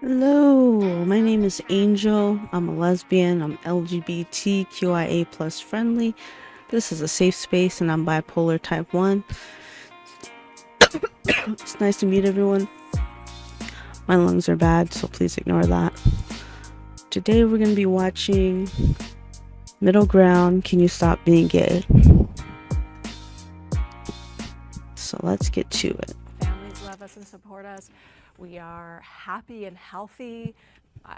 Hello, my name is Angel. I'm a lesbian. I'm LGBTQIA plus friendly. This is a safe space and I'm bipolar type 1. It's nice to meet everyone. My lungs are bad, so please ignore that. Today we're going to be watching Middle Ground, Can You Stop Being Gay? So let's get to it. Families love us and support us. We are happy and healthy.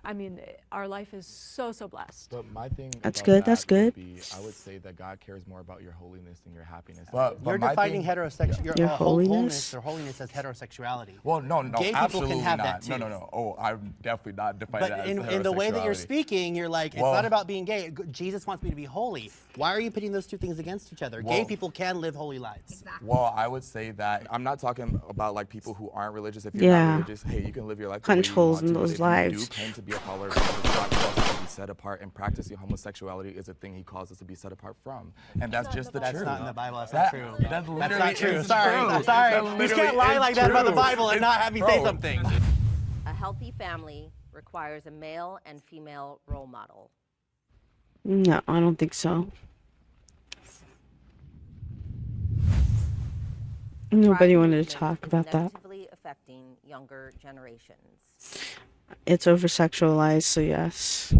I mean, our life is so blessed. But my thing That's about good, that that's good. would be, I would say that God cares more about your holiness than your happiness. You're defining heterosexual, Your holiness as heterosexuality. Well, no, Gay people absolutely can have not. that too. No. Oh, I'm definitely not defining that But as in the way that you're heterosexuality. speaking, you're like, it's not about being gay. Jesus wants me to be holy. Why are you pitting those two things against each other? Gay people can live holy lives. Exactly. Well, I would say that I'm not talking about like people who aren't religious. If you're not religious, hey, you can live your life the way Punch you holes want in to. those If lives. you do claim to be a follower of Jesus, God calls us to be set apart, and practicing homosexuality is a thing He calls us to be set apart from, and that's just the truth. That's not in the Bible. That's not true. That's That's not true. is Sorry. true. Sorry. That You literally can't lie is like that about the true. Bible and not have me say Bro. something. A healthy family requires a male and female role model. No, I don't think so. Nobody Pride wanted to movement talk is about that. negatively affecting younger generations. It's over-sexualized, so yes.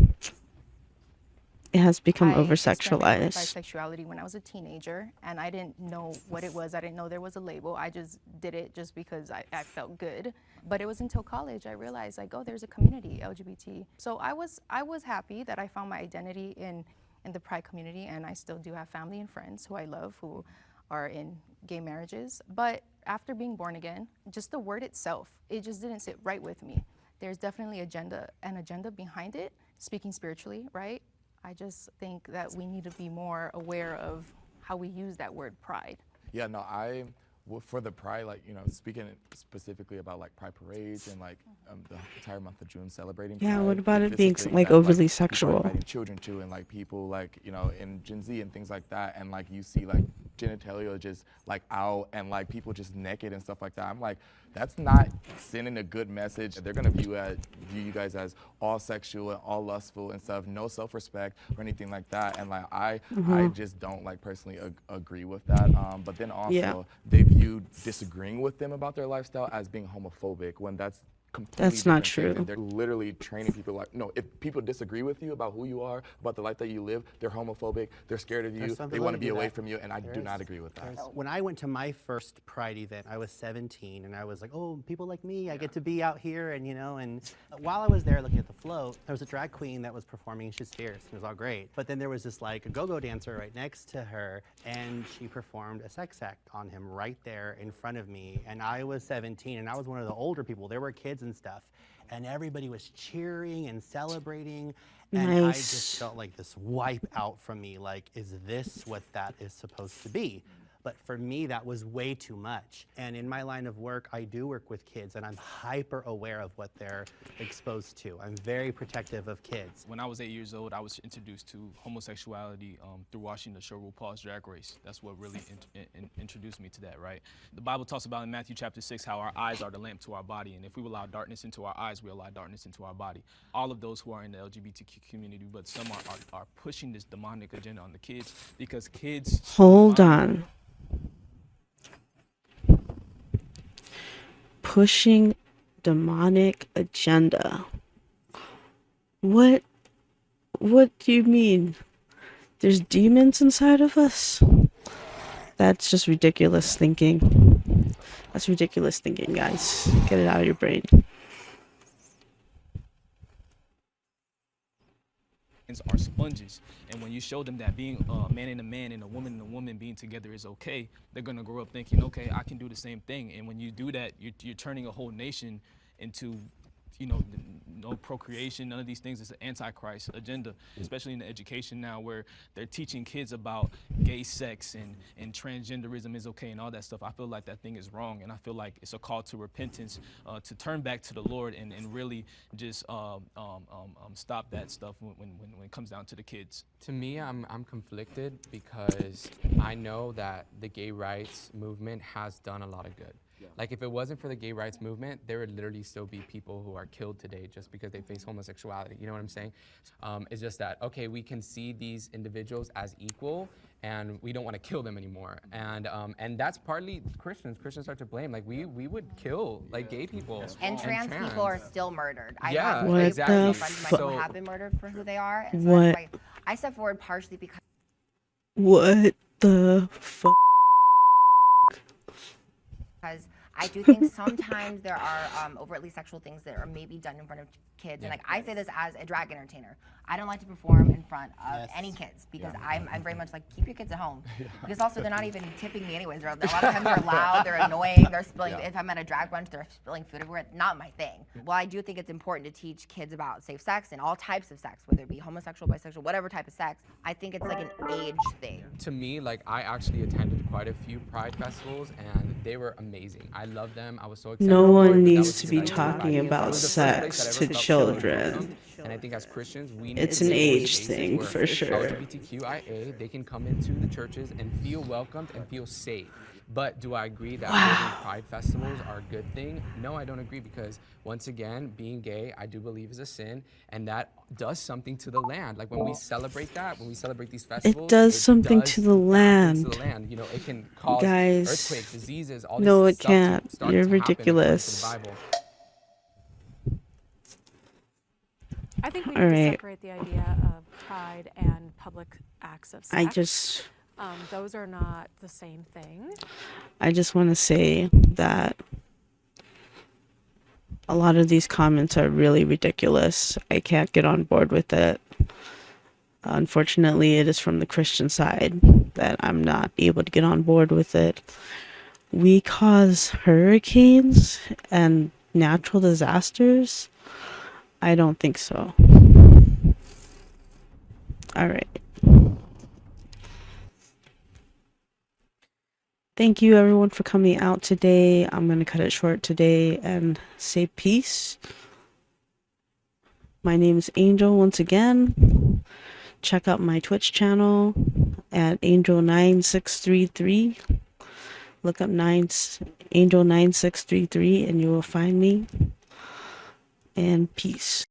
It has become I experimented with over-sexualized. bisexuality when I was a teenager, and I didn't know what it was. I didn't know there was a label. I just did it just because I felt good. But it was until college I realized, like, oh, there's a community, LGBT. So I was happy that I found my identity in the Pride community, and I still do have family and friends who I love who are in gay marriages. But after being born again, just the word itself, it just didn't sit right with me. There's definitely an agenda behind it, speaking spiritually, right? I just think that we need to be more aware of how we use that word pride. Yeah, no, for the Pride, like, you know, speaking specifically about like Pride parades and like the entire month of June celebrating Yeah, Pride, what about it's it being just a thing like that, overly people are sexual? inviting children to, and like people like, you know, in Gen Z and things like that, and like you see like genitalia just like out and like people just naked and stuff like that. I'm like, that's not sending a good message. They're gonna view you guys as all sexual and all lustful and stuff, no self-respect or anything like that. And like I just don't like personally agree with that. But then also they view disagreeing with them about their lifestyle as being homophobic, when that's completely That's not different things. true. And they're literally training people like, no, if people disagree with you about who you are, about the life that you live, they're homophobic, they're scared of you, they want to be away from you, and I do not agree with that. When I went to my first Pride event, I was 17, and I was like, oh, people like me, I get to be out here, and you know, and while I was there looking at the float, there was a drag queen that was performing, and she's fierce, it was all great. But then there was this like a go-go dancer right next to her, and she performed a sex act on him right there in front of me, and I was 17, and I was one of the older people, there were kids and stuff, and everybody was cheering and celebrating, and I just felt like this wipe out from me, like, is this what that is supposed to be? But for me, that was way too much. And in my line of work, I do work with kids, and I'm hyper aware of what they're exposed to. I'm very protective of kids. When I was 8 years old, I was introduced to homosexuality through watching the show RuPaul's Drag Race. That's what really introduced me to that, right? The Bible talks about in Matthew chapter 6 how our eyes are the lamp to our body, and if we allow darkness into our eyes, we allow darkness into our body. All of those who are in the LGBTQ community, but some are pushing this demonic agenda on the kids, because kids— Hold on. Pushing demonic agenda. What do you mean? There's demons inside of us? That's just ridiculous thinking. That's ridiculous thinking, guys. Get it out of your brain. Are sponges, and when you show them that being a man and a man and a woman being together is okay, they're gonna grow up thinking, okay, I can do the same thing. And when you do that, you're turning a whole nation into, you know, no procreation, none of these things. It's an antichrist agenda, especially in the education now, where they're teaching kids about gay sex and transgenderism is okay and all that stuff. I feel like that thing is wrong, and I feel like it's a call to repentance, to turn back to the Lord and really just stop that stuff when it comes down to the kids. To me, I'm conflicted because I know that the gay rights movement has done a lot of good. Like if it wasn't for the gay rights movement, there would literally still be people who are killed today just because they face homosexuality. You know what I'm saying? It's just that, okay, we can see these individuals as equal and we don't want to kill them anymore. And that's partly Christians. Christians are to blame. Like we would kill like gay people. And trans people are still murdered. I Yeah, have What exactly. the friends of mine So- who have been murdered for who they are. And so What? that's why I step forward partially because What the fuck? I do think sometimes there are overtly sexual things that are maybe done in front of kids. And like I say this as a drag entertainer. I don't like to perform in front of any kids because I'm very much like, keep your kids at home. Because also they're not even tipping me anyways. A lot of times they're loud, they're annoying, they're spilling, if I'm at a drag brunch, they're spilling food everywhere. Not my thing. Well, I do think it's important to teach kids about safe sex and all types of sex, whether it be homosexual, bisexual, whatever type of sex. I think it's like an age thing. To me, like I actually attended quite a few Pride festivals and they were amazing. I loved them. I was so excited. No for one it, but that needs was to because be I knew talking Pride. about It was the first place sex that I to ever felt truly children. welcome. And I think as Christians, we need It's to an create age spaces thing, where for sure. LGBTQIA, they can come into the churches and feel welcomed and feel safe. But do I agree that holding Pride festivals are a good thing? No, I don't agree because once again, being gay, I do believe is a sin, and that does something to the land. Like when we celebrate that, when we celebrate these festivals, does something to the bad things to land. the land. You know, it can cause Guys, earthquakes, diseases, all no, this it stuff to can't. start You're to happen according to the ridiculous. Bible. I think we All need to right. separate the idea of pride and public acts of sex. Those are not the same thing. I just want to say that a lot of these comments are really ridiculous. I can't get on board with it. Unfortunately, it is from the Christian side that I'm not able to get on board with it. We cause hurricanes and natural disasters? I don't think so. All right. Thank you everyone for coming out today. I'm going to cut it short today and say peace. My name is Angel once again. Check out my Twitch channel at angel9633. Look up angel9633 and you will find me. And peace.